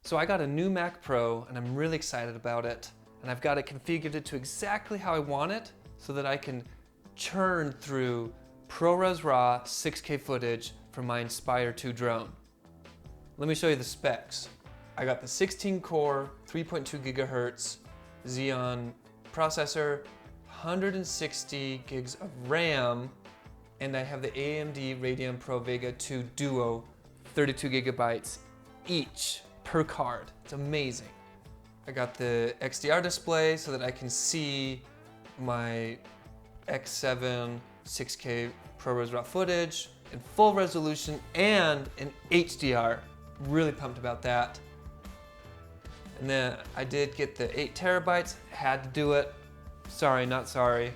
So I got a new Mac Pro and I'm really excited about it. And I've got it configured to exactly how I want it so that I can churn through ProRes Raw 6K footage from my Inspire 2 drone. Let me show you the specs. I got the 16 core, 3.2 gigahertz Xeon processor, 160 gigs of RAM, and I have the AMD Radeon Pro Vega 2 Duo, 32 gigabytes each per card. It's amazing. I got the XDR display so that I can see my X7 6K ProRes Raw footage in full resolution and in HDR. Really pumped about that. And then I did get the 8 terabytes, had to do it. Sorry, not sorry.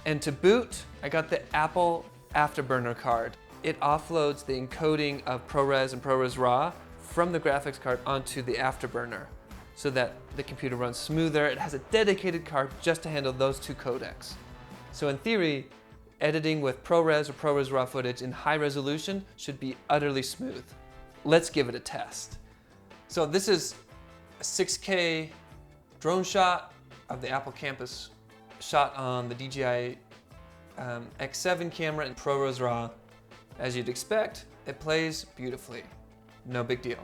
And to boot, I got the Apple Afterburner card. It offloads the encoding of ProRes and ProRes Raw from the graphics card onto the Afterburner so that the computer runs smoother. It has a dedicated card just to handle those two codecs. So in theory, editing with ProRes or ProRes Raw footage in high resolution should be utterly smooth. Let's give it a test. So this is a 6K drone shot of the Apple campus shot on the DJI X7 camera in ProRes Raw. As you'd expect, it plays beautifully. No big deal.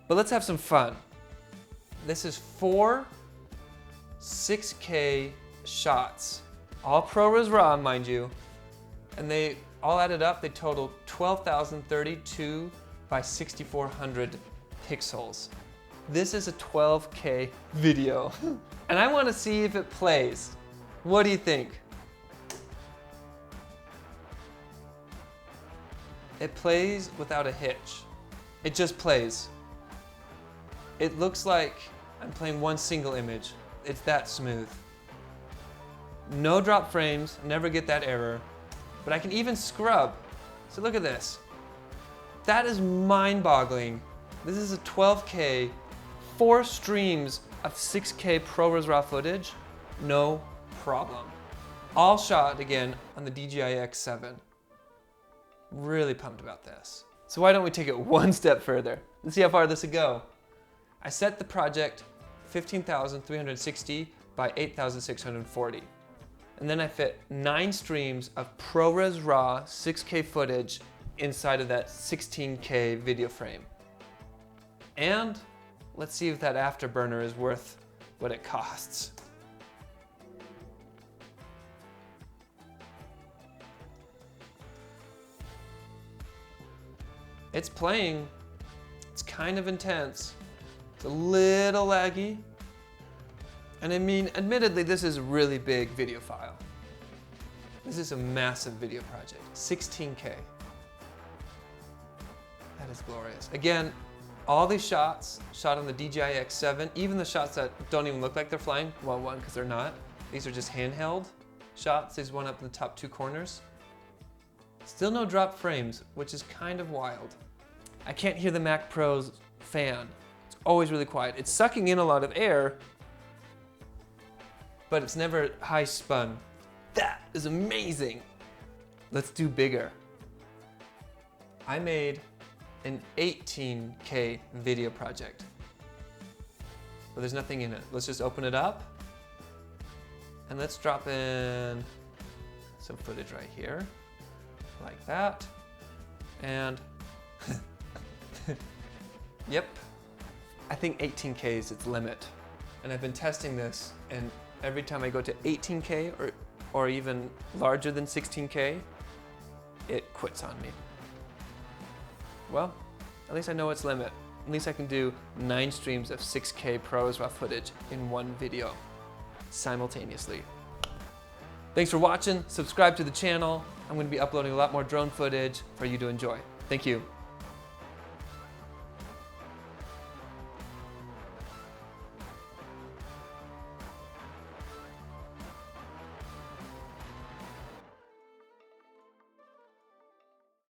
But let's have some fun. This is 4 6K shots, all ProRes Raw, mind you, and they all added up, they total 12,032 by 6,400 pixels. This is a 12K video, and I want to see if it plays. What do you think? It plays without a hitch. It just plays. It looks like I'm playing one single image. It's that smooth. No drop frames, never get that error, but I can even scrub. So look at this. That is mind-boggling. This is a 12K, 4 streams of 6K ProRes Raw footage, no problem. All shot again on the DJI X7. Really pumped about this. So why don't we take it one step further and see how far this would go. I set the project 15,360 by 8,640. And then I fit 9 streams of ProRes Raw 6K footage inside of that 16K video frame. And let's see if that Afterburner is worth what it costs. It's playing. It's kind of intense. It's a little laggy. And I mean, admittedly, this is a really big video file. This is a massive video project, 16K. That is glorious. Again, all these shots shot on the DJI X7, even the shots that don't even look like they're flying, well, one, because they're not. These are just handheld shots. There's one up in the top 2 corners. Still no drop frames, which is kind of wild. I can't hear the Mac Pro's fan. It's always really quiet. It's sucking in a lot of air, but it's never high spun. That is amazing. Let's do bigger. I made an 18K video project, but there's nothing in it. Let's just open it up and let's drop in some footage right here, like that. And yep, I think 18K is its limit. And I've been testing this, and every time I go to 18K or even larger than 16K, it quits on me. Well, at least I know its limit. At least I can do 9 streams of 6K ProRes Raw footage in one video simultaneously. Thanks for watching. Subscribe to the channel. I'm going to be uploading a lot more drone footage for you to enjoy. Thank you.